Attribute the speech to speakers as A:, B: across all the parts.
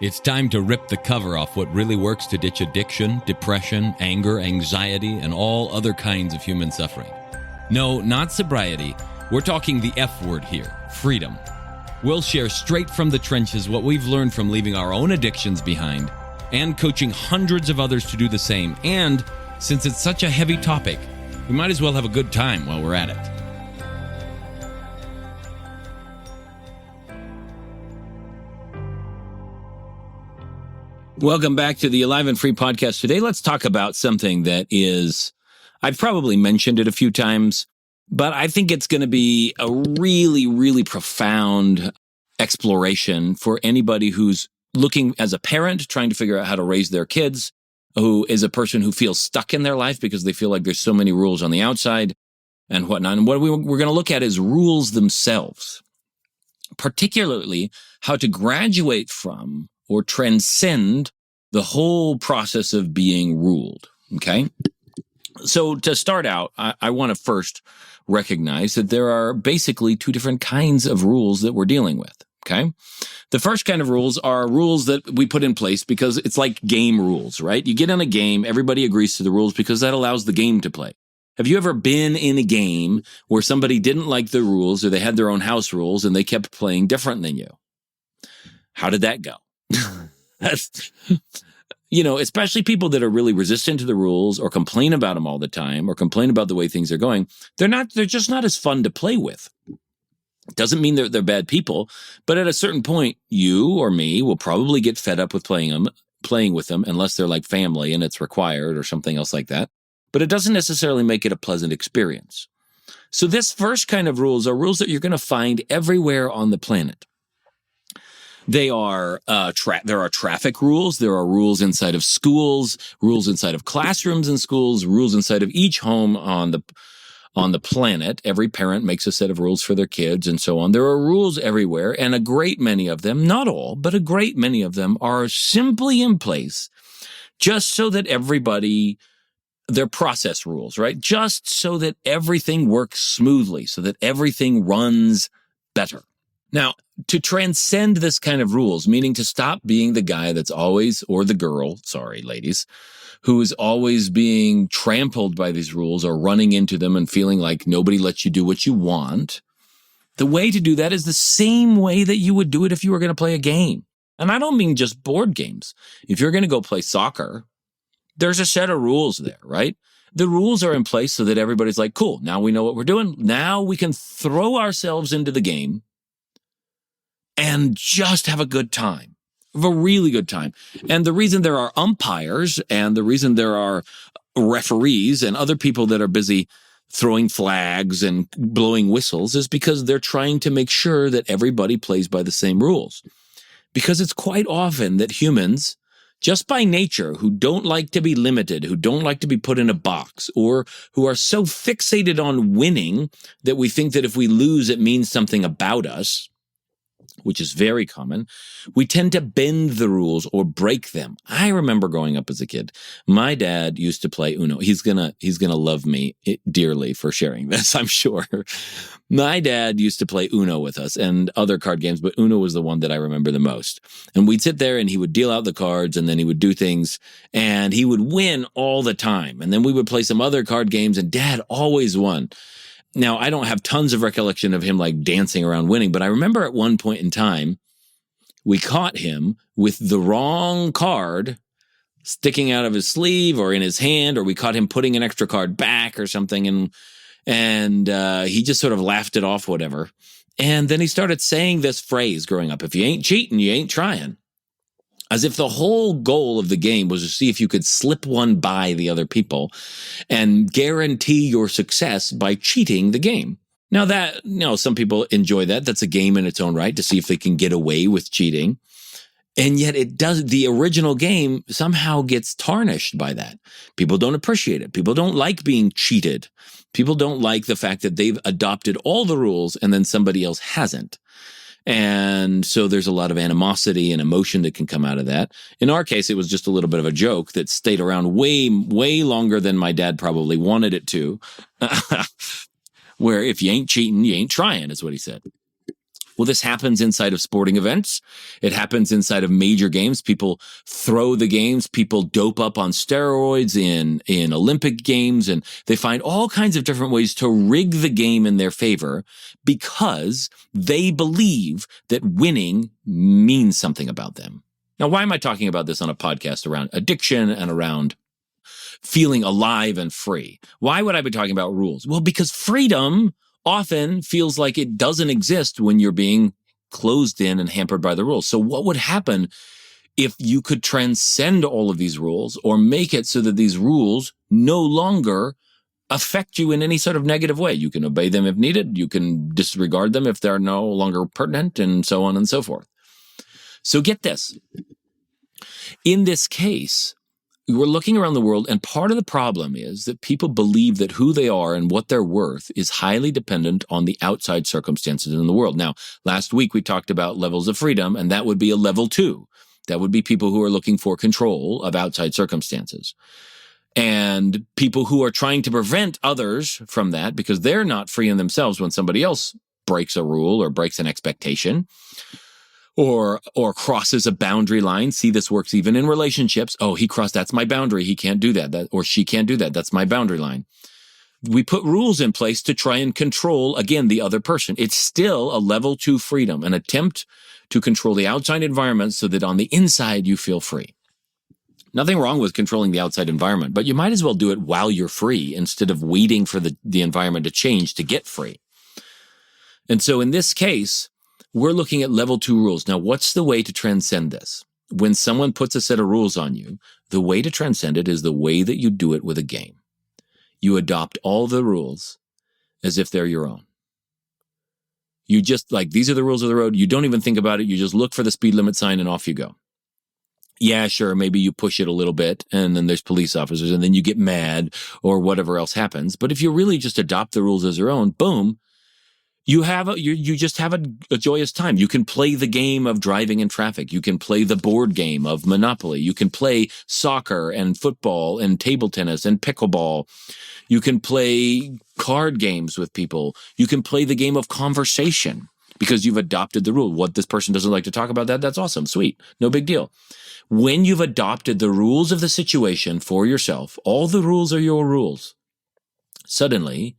A: It's time to rip the cover off what really works to ditch addiction, depression, anger, anxiety, and all other kinds of human suffering. No, not sobriety. We're talking the F word here, freedom. We'll share straight from the trenches what we've learned from leaving our own addictions behind and coaching hundreds of others to do the same. And since it's such a heavy topic, we might as well have a good time while we're at it. Welcome back to the Alive and Free podcast. Today, let's talk about something that is, I've probably mentioned it a few times, but I think it's going to be a really, really profound exploration for anybody who's looking as a parent, trying to figure out how to raise their kids, who is a person who feels stuck in their life because they feel like there's so many rules on the outside and whatnot. And what we're going to look at is rules themselves, particularly how to graduate from or transcend the whole process of being ruled, okay? So to start out, I want to first recognize that there are basically two different kinds of rules that we're dealing with, okay? The first kind of rules are rules that we put in place because it's like game rules, right? You get in a game, everybody agrees to the rules because that allows the game to play. Have you ever been in a game where somebody didn't like the rules or they had their own house rules and they kept playing different than you? How did that go? That's, especially people that are really resistant to the rules or complain about them all the time or complain about the way things are going. They're just not as fun to play with. Doesn't mean they're bad people, but at a certain point, you or me will probably get fed up with playing with them unless they're like family and it's required or something else like that. But it doesn't necessarily make it a pleasant experience. So this first kind of rules are rules that you're going to find everywhere on the planet. There are traffic rules. There are rules inside of schools, rules inside of classrooms in schools, rules inside of each home on the planet. Every parent makes a set of rules for their kids and so on. There are rules everywhere, and a great many of them, not all, but a great many of them are simply in place just so that they're process rules, right? Just so that everything works smoothly, so that everything runs better. Now, to transcend this kind of rules, meaning to stop being the guy that's always, or the girl, sorry, ladies, who is always being trampled by these rules or running into them and feeling like nobody lets you do what you want. The way to do that is the same way that you would do it if you were going to play a game. And I don't mean just board games. If you're going to go play soccer, there's a set of rules there, right? The rules are in place so that everybody's like, cool, now we know what we're doing. Now we can throw ourselves into the game and just have a good time, have a really good time. And the reason there are umpires and the reason there are referees and other people that are busy throwing flags and blowing whistles is because they're trying to make sure that everybody plays by the same rules. Because it's quite often that humans, just by nature, who don't like to be limited, who don't like to be put in a box, or who are so fixated on winning that we think that if we lose, it means something about us, which is very common, we tend to bend the rules or break them. I remember growing up as a kid, my dad used to play Uno. He's gonna love me dearly for sharing this, I'm sure. My dad used to play Uno with us and other card games, but Uno was the one that I remember the most. And we'd sit there and he would deal out the cards and then he would do things and he would win all the time. And then we would play some other card games and Dad always won. Now, I don't have tons of recollection of him like dancing around winning, but I remember at one point in time, we caught him with the wrong card sticking out of his sleeve or in his hand, or we caught him putting an extra card back or something. And he just sort of laughed it off, whatever. And then he started saying this phrase growing up, if you ain't cheating, you ain't trying. As if the whole goal of the game was to see if you could slip one by the other people and guarantee your success by cheating the game. Now that, some people enjoy that. That's a game in its own right to see if they can get away with cheating. And yet the original game somehow gets tarnished by that. People don't appreciate it. People don't like being cheated. People don't like the fact that they've adopted all the rules and then somebody else hasn't. And so there's a lot of animosity and emotion that can come out of that. In our case, it was just a little bit of a joke that stayed around way, way longer than my dad probably wanted it to. Where if you ain't cheating, you ain't trying, is what he said. Well, this happens inside of sporting events. It happens inside of major games. People throw the games. People dope up on steroids in Olympic games, and they find all kinds of different ways to rig the game in their favor because they believe that winning means something about them. Now, why am I talking about this on a podcast around addiction and around feeling alive and free? Why would I be talking about rules? Well, because freedom often feels like it doesn't exist when you're being closed in and hampered by the rules. So what would happen if you could transcend all of these rules or make it so that these rules no longer affect you in any sort of negative way? You can obey them if needed. You can disregard them if they're no longer pertinent, and so on and so forth. So get this. In this case, we're looking around the world, and part of the problem is that people believe that who they are and what they're worth is highly dependent on the outside circumstances in the world. Now, last week we talked about levels of freedom, and that would be a level 2. That would be people who are looking for control of outside circumstances. And people who are trying to prevent others from that because they're not free in themselves when somebody else breaks a rule or breaks an expectation or crosses a boundary line. See, this works even in relationships. Oh, he crossed, that's my boundary. He can't do that, or she can't do that. That's my boundary line. We put rules in place to try and control, again, the other person. It's still a level 2 freedom, an attempt to control the outside environment so that on the inside you feel free. Nothing wrong with controlling the outside environment, but you might as well do it while you're free instead of waiting for the environment to change to get free. And so in this case, we're looking at level 2 rules. Now, what's the way to transcend this? When someone puts a set of rules on you, the way to transcend it is the way that you do it with a game. You adopt all the rules as if they're your own. You just, like, these are the rules of the road. You don't even think about it. You just look for the speed limit sign and off you go. Yeah, sure, maybe you push it a little bit and then there's police officers and then you get mad or whatever else happens. But if you really just adopt the rules as your own, boom, you just have a joyous time. You can play the game of driving in traffic. You can play the board game of Monopoly. You can play soccer and football and table tennis and pickleball. You can play card games with people. You can play the game of conversation because you've adopted the rule. What, this person doesn't like to talk about that? That's awesome. Sweet. No big deal. When you've adopted the rules of the situation for yourself, all the rules are your rules. Suddenly,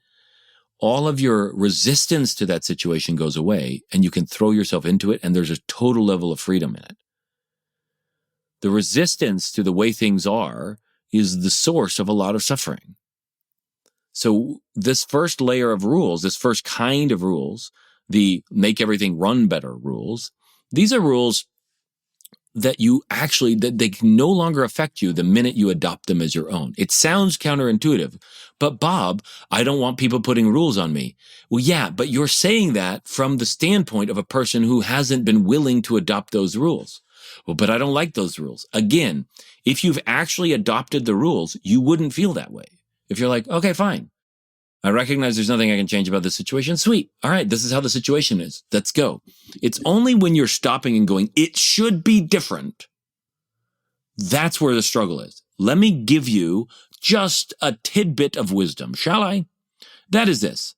A: all of your resistance to that situation goes away and you can throw yourself into it, and there's a total level of freedom in it. The resistance to the way things are is the source of a lot of suffering. So this first layer of rules, this first kind of rules, the make everything run better rules, these are rules that they can no longer affect you the minute you adopt them as your own. It sounds counterintuitive, but Bob, I don't want people putting rules on me. Well, yeah, but you're saying that from the standpoint of a person who hasn't been willing to adopt those rules. Well, but I don't like those rules. Again, if you've actually adopted the rules, you wouldn't feel that way. If you're like, okay, fine. I recognize there's nothing I can change about this situation. Sweet. All right, this is how the situation is. Let's go. It's only when you're stopping and going, it should be different. That's where the struggle is. Let me give you just a tidbit of wisdom, shall I? That is this.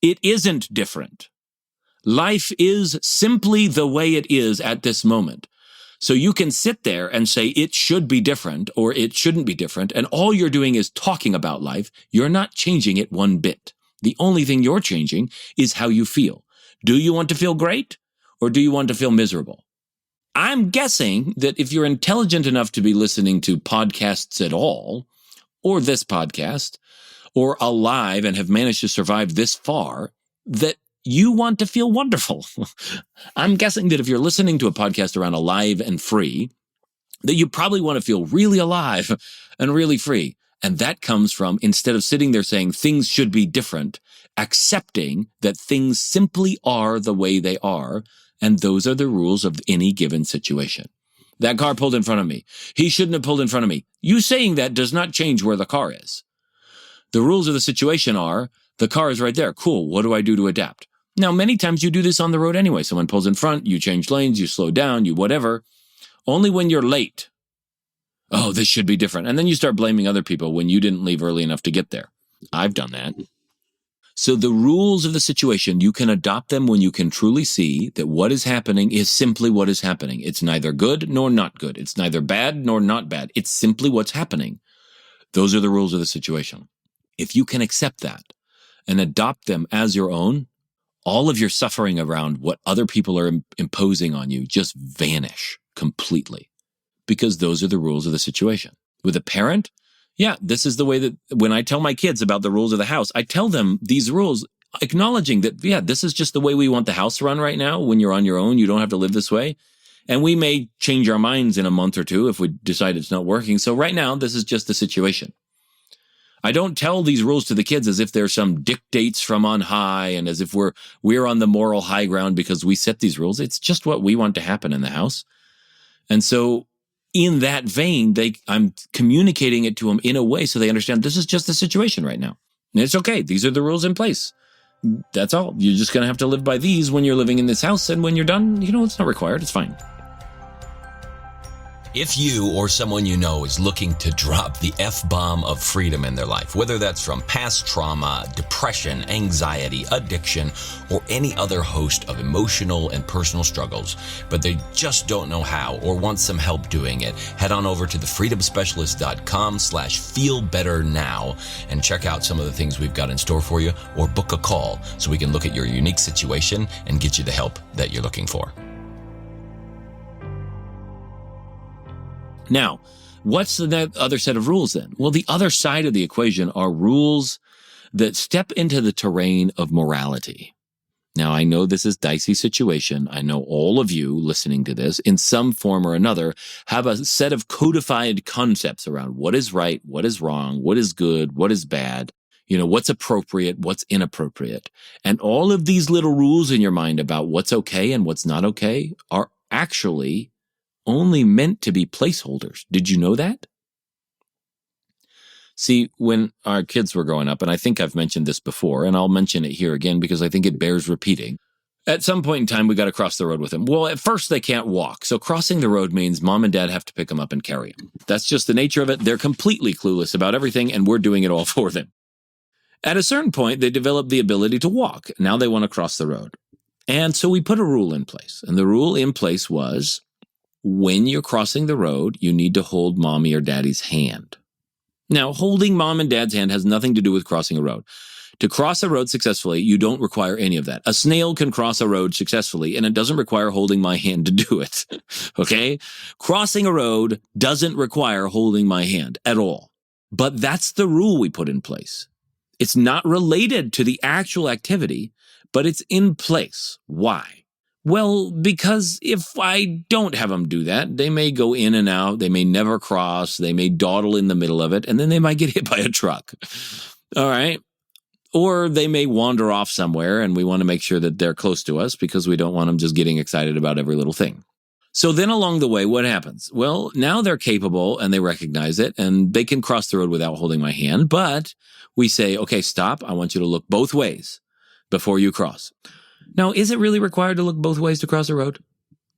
A: It isn't different. Life is simply the way it is at this moment. So you can sit there and say it should be different or it shouldn't be different, and all you're doing is talking about life. You're not changing it one bit. The only thing you're changing is how you feel. Do you want to feel great or do you want to feel miserable? I'm guessing that if you're intelligent enough to be listening to podcasts at all, or this podcast, or alive and have managed to survive this far, that you want to feel wonderful. I'm guessing that if you're listening to a podcast around alive and free, that you probably want to feel really alive and really free. And that comes from, instead of sitting there saying things should be different, accepting that things simply are the way they are, and those are the rules of any given situation. That car pulled in front of me. He shouldn't have pulled in front of me. You saying that does not change where the car is. The rules of the situation are, the car is right there. Cool. What do I do to adapt? Now, many times you do this on the road anyway. Someone pulls in front, you change lanes, you slow down, you whatever. Only when you're late. Oh, this should be different. And then you start blaming other people when you didn't leave early enough to get there. I've done that. So the rules of the situation, you can adopt them when you can truly see that what is happening is simply what is happening. It's neither good nor not good. It's neither bad nor not bad. It's simply what's happening. Those are the rules of the situation. If you can accept that and adopt them as your own, all of your suffering around what other people are imposing on you just vanish completely, because those are the rules of the situation. With a parent, yeah, this is the way that when I tell my kids about the rules of the house, I tell them these rules, acknowledging that, yeah, this is just the way we want the house run right now. When you're on your own, you don't have to live this way. And we may change our minds in a month or two if we decide it's not working. So right now, this is just the situation. I don't tell these rules to the kids as if they're some dictates from on high and as if we're on the moral high ground because we set these rules. It's just what we want to happen in the house. And so in that vein, I'm communicating it to them in a way so they understand this is just the situation right now. And it's okay. These are the rules in place. That's all. You're just going to have to live by these when you're living in this house. And when you're done, it's not required. It's fine.
B: If you or someone you know is looking to drop the F-bomb of freedom in their life, whether that's from past trauma, depression, anxiety, addiction, or any other host of emotional and personal struggles, but they just don't know how or want some help doing it, head on over to thefreedomspecialist.com/feelbetternow and check out some of the things we've got in store for you, or book a call so we can look at your unique situation and get you the help that you're looking for.
A: Now, what's the other set of rules then? Well, the other side of the equation are rules that step into the terrain of morality. Now, I know this is a dicey situation. I know all of you listening to this in some form or another have a set of codified concepts around what is right, what is wrong, what is good, what is bad, what's appropriate, what's inappropriate. And all of these little rules in your mind about what's okay and what's not okay are actually only meant to be placeholders. Did you know that? See, when our kids were growing up, and I think I've mentioned this before, and I'll mention it here again because I think it bears repeating. At some point in time, we got to cross the road with them. Well, at first they can't walk. So crossing the road means mom and dad have to pick them up and carry them. That's just the nature of it. They're completely clueless about everything, and we're doing it all for them. At a certain point, they develop the ability to walk. Now they want to cross the road. And so we put a rule in place. And the rule in place was, when you're crossing the road, you need to hold mommy or daddy's hand. Now, holding mom and dad's hand has nothing to do with crossing a road. To cross a road successfully, you don't require any of that. A snail can cross a road successfully, and it doesn't require holding my hand to do it. Okay? Crossing a road doesn't require holding my hand at all. But that's the rule we put in place. It's not related to the actual activity, but it's in place. Why? Well, because if I don't have them do that, they may go in and out, they may never cross, they may dawdle in the middle of it, and then they might get hit by a truck. All right? Or they may wander off somewhere, and we want to make sure that they're close to us because we don't want them just getting excited about every little thing. So then along the way, what happens? Well, now they're capable and they recognize it, and they can cross the road without holding my hand, but we say, okay, stop. I want you to look both ways before you cross. Now, is it really required to look both ways to cross a road?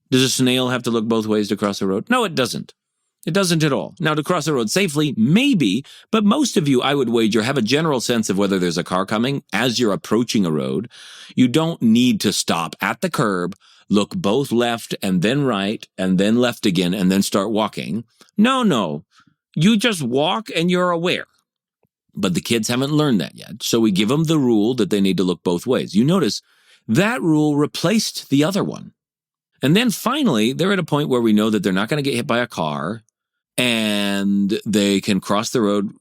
A: Does a snail have to look both ways to cross a road? No, it doesn't. It doesn't at all. Now, to cross a road safely, maybe, but most of you, I would wager, have a general sense of whether there's a car coming as you're approaching a road. You don't need to stop at the curb, look both left and then right and then left again and then start walking. No. You just walk and you're aware. But the kids haven't learned that yet. So we give them the rule that they need to look both ways. You notice that rule replaced the other one. And then finally, they're at a point where we know that they're not going to get hit by a car and they can cross the road,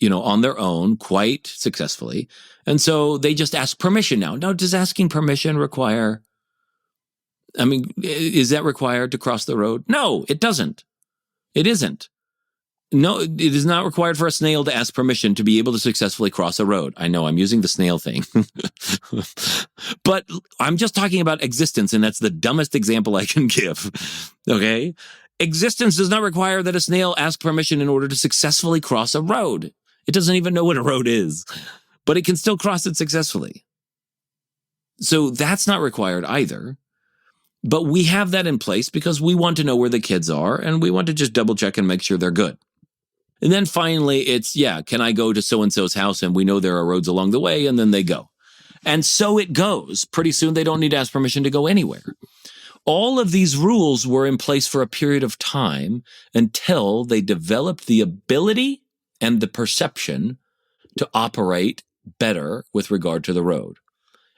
A: on their own quite successfully. And so they just ask permission now. Now, does asking permission require, is that required to cross the road? No, it doesn't. It isn't. No, it is not required for a snail to ask permission to be able to successfully cross a road. I know I'm using the snail thing, but I'm just talking about existence, and that's the dumbest example I can give. Okay? Existence does not require that a snail ask permission in order to successfully cross a road. It doesn't even know what a road is, but it can still cross it successfully. So that's not required either. But we have that in place because we want to know where the kids are, and we want to just double check and make sure they're good. And then finally, it's, can I go to so-and-so's house? And we know there are roads along the way, and then they go. And so it goes. Pretty soon, they don't need to ask permission to go anywhere. All of these rules were in place for a period of time until they developed the ability and the perception to operate better with regard to the road.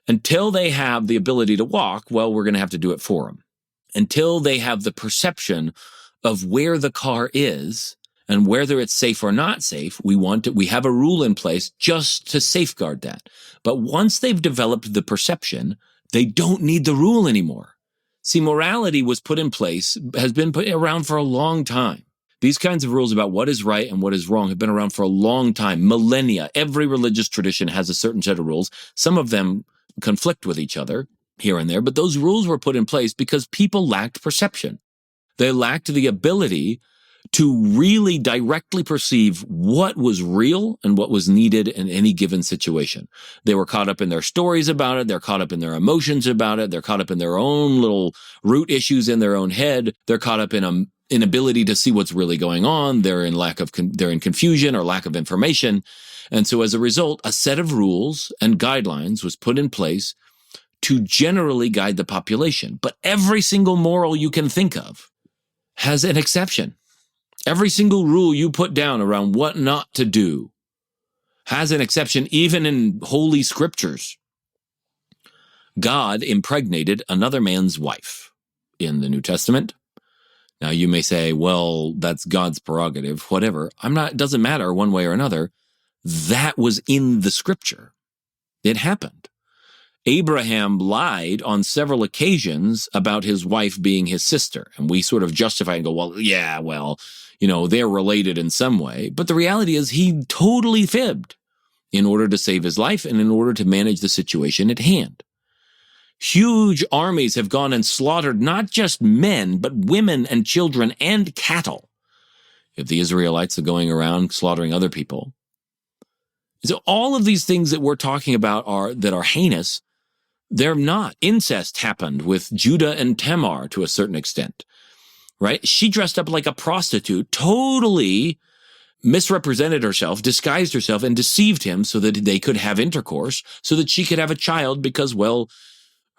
A: Until they have the ability to walk, well, we're going to have to do it for them. Until they have the perception of where the car is and whether it's safe or not safe, we have a rule in place just to safeguard that. But once they've developed the perception, they don't need the rule anymore. See, morality was put in place, has been put around for a long time. These kinds of rules about what is right and what is wrong have been around for a long time, millennia. Every religious tradition has a certain set of rules. Some of them conflict with each other here and there, but those rules were put in place because people lacked perception. They lacked the ability to really directly perceive what was real and what was needed in any given situation. They were caught up in their stories about it. They're caught up in their emotions about it. They're caught up in their own little root issues in their own head. They're caught up in an inability to see what's really going on. They're in confusion or lack of information. And so as a result, a set of rules and guidelines was put in place to generally guide the population. But every single moral you can think of has an exception. Every single rule you put down around what not to do has an exception, even in holy scriptures. God impregnated another man's wife in the New Testament. Now you may say, well, that's God's prerogative, whatever. It doesn't matter one way or another. That was in the scripture. It happened. Abraham lied on several occasions about his wife being his sister. And we sort of justify and go, they're related in some way. But the reality is he totally fibbed in order to save his life and in order to manage the situation at hand. Huge armies have gone and slaughtered not just men, but women and children and cattle. If the Israelites are going around slaughtering other people. So all of these things that we're talking about that are heinous, they're not. Incest happened with Judah and Tamar to a certain extent, right? She dressed up like a prostitute, totally misrepresented herself, disguised herself, and deceived him so that they could have intercourse, so that she could have a child because, well,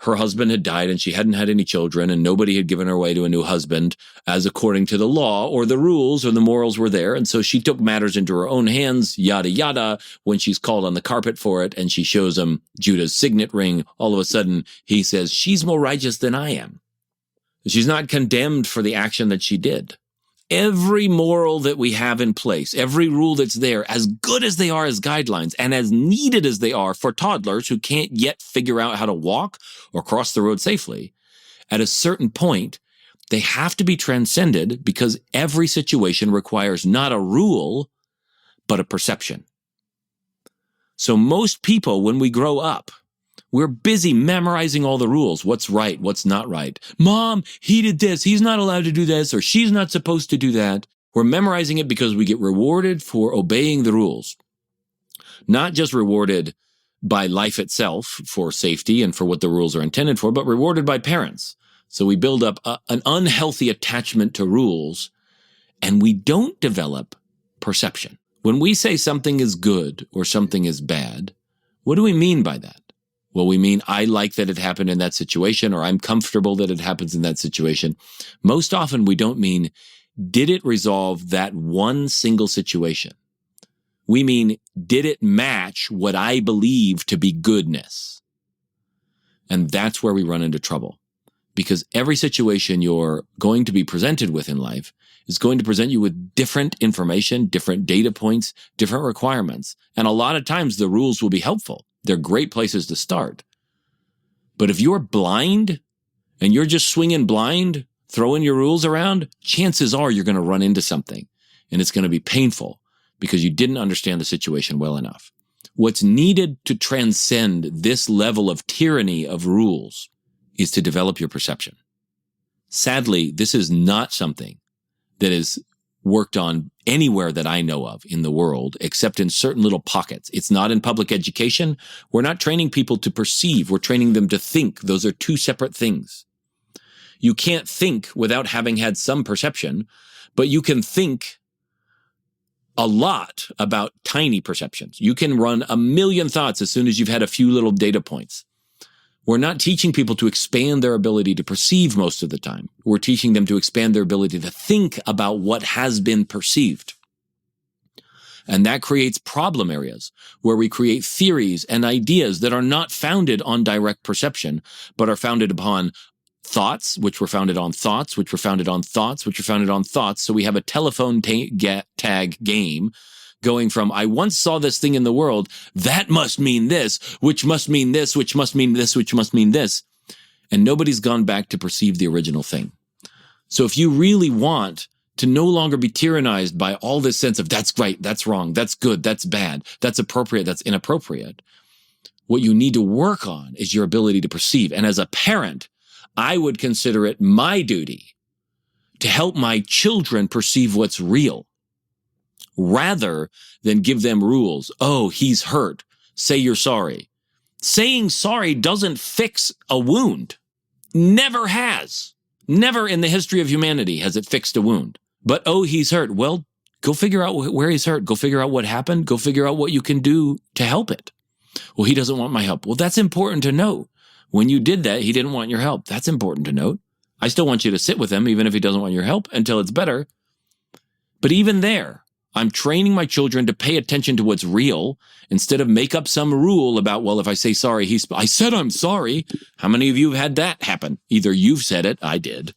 A: her husband had died and she hadn't had any children and nobody had given her away to a new husband as according to the law or the rules or the morals were there. And so she took matters into her own hands, yada, yada. When she's called on the carpet for it and she shows him Judah's signet ring, all of a sudden he says, she's more righteous than I am. She's not condemned for the action that she did. Every moral that we have in place, every rule that's there, as good as they are as guidelines and as needed as they are for toddlers who can't yet figure out how to walk or cross the road safely, at a certain point, they have to be transcended because every situation requires not a rule, but a perception. So most people, when we grow up, we're busy memorizing all the rules. What's right? What's not right? Mom, he did this. He's not allowed to do this, or she's not supposed to do that. We're memorizing it because we get rewarded for obeying the rules. Not just rewarded by life itself for safety and for what the rules are intended for, but rewarded by parents. So we build up an unhealthy attachment to rules, and we don't develop perception. When we say something is good or something is bad, what do we mean by that? Well, we mean I like that it happened in that situation, or I'm comfortable that it happens in that situation. Most often we don't mean, did it resolve that one single situation? We mean, did it match what I believe to be goodness? And that's where we run into trouble. Because every situation you're going to be presented with in life is going to present you with different information, different data points, different requirements. And a lot of times the rules will be helpful. They're great places to start. But if you're blind and you're just swinging blind, throwing your rules around, chances are you're going to run into something and it's going to be painful because you didn't understand the situation well enough. What's needed to transcend this level of tyranny of rules is to develop your perception. Sadly, this is not something that is worked on anywhere that I know of in the world, except in certain little pockets. It's not in public education. We're not training people to perceive. We're training them to think. Those are two separate things. You can't think without having had some perception, but you can think a lot about tiny perceptions. You can run a million thoughts as soon as you've had a few little data points. We're not teaching people to expand their ability to perceive most of the time. We're teaching them to expand their ability to think about what has been perceived. And that creates problem areas where we create theories and ideas that are not founded on direct perception, but are founded upon thoughts, which were founded on thoughts, which were founded on thoughts, which were founded on thoughts. So we have a telephone tag game going from, I once saw this thing in the world, that must mean this, which must mean this, which must mean this, which must mean this. And nobody's gone back to perceive the original thing. So if you really want to no longer be tyrannized by all this sense of that's right, that's wrong, that's good, that's bad, that's appropriate, that's inappropriate, what you need to work on is your ability to perceive. And as a parent, I would consider it my duty to help my children perceive what's real rather than give them rules. Oh, he's hurt. Say you're sorry. Saying sorry doesn't fix a wound. Never has. Never in the history of humanity has it fixed a wound. But, oh, he's hurt. Well, go figure out where he's hurt. Go figure out what happened. Go figure out what you can do to help it. Well, he doesn't want my help. Well, that's important to know. When you did that, he didn't want your help. That's important to note. I still want you to sit with him, even if he doesn't want your help, until it's better. But even there, I'm training my children to pay attention to what's real instead of make up some rule about, well, if I say sorry, I said I'm sorry. How many of you have had that happen? Either you've said it, I did,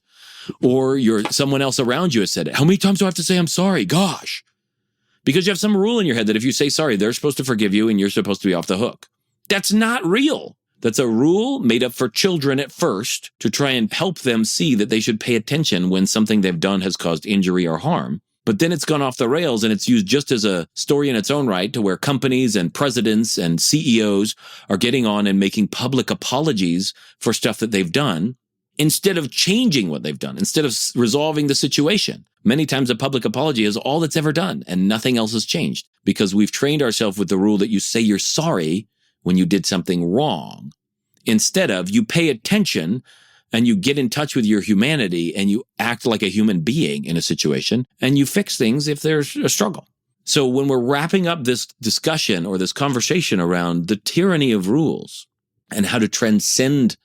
A: or someone else around you has said it. How many times do I have to say I'm sorry? Gosh. Because you have some rule in your head that if you say sorry, they're supposed to forgive you and you're supposed to be off the hook. That's not real. That's a rule made up for children at first to try and help them see that they should pay attention when something they've done has caused injury or harm. But then it's gone off the rails and it's used just as a story in its own right to where companies and presidents and CEOs are getting on and making public apologies for stuff that they've done instead of changing what they've done, instead of resolving the situation. Many times a public apology is all that's ever done and nothing else has changed because we've trained ourselves with the rule that you say you're sorry when you did something wrong, instead of you pay attention and you get in touch with your humanity and you act like a human being in a situation and you fix things if there's a struggle. So when we're wrapping up this discussion or this conversation around the tyranny of rules and how to transcend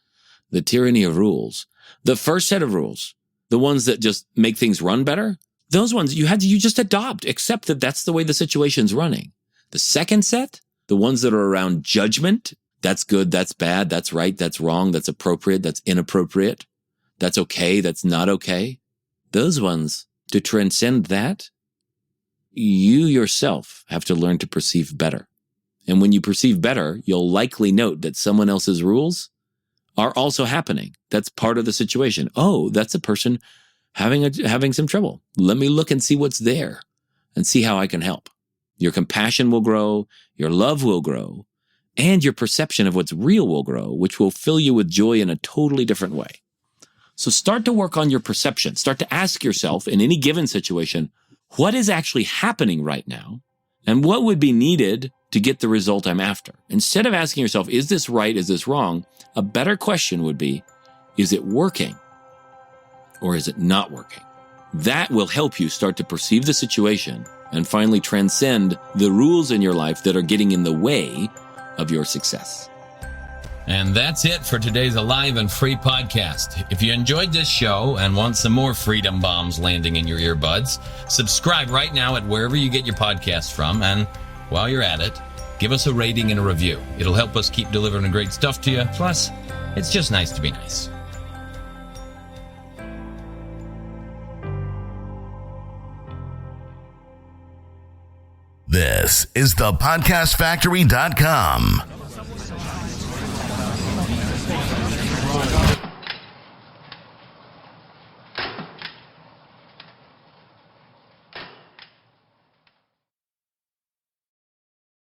A: the tyranny of rules, the first set of rules, the ones that just make things run better, those ones you just adopt, accept that that's the way the situation's running. The second set, the ones that are around judgment, that's good, that's bad, that's right, that's wrong, that's appropriate, that's inappropriate, that's okay, that's not okay. Those ones, to transcend that, you yourself have to learn to perceive better. And when you perceive better, you'll likely note that someone else's rules are also happening. That's part of the situation. Oh, that's a person having some trouble. Let me look and see what's there and see how I can help. Your compassion will grow, your love will grow, and your perception of what's real will grow, which will fill you with joy in a totally different way. So start to work on your perception. Start to ask yourself in any given situation, what is actually happening right now? And what would be needed to get the result I'm after? Instead of asking yourself, is this right? Is this wrong? A better question would be, is it working? Or is it not working? That will help you start to perceive the situation and finally transcend the rules in your life that are getting in the way of your success.
B: And that's it for today's Alive and Free podcast. If you enjoyed this show and want some more freedom bombs landing in your earbuds, subscribe right now at wherever you get your podcasts from. And while you're at it, give us a rating and a review. It'll help us keep delivering great stuff to you. Plus, it's just nice to be nice.
C: This is thepodcastfactory.com.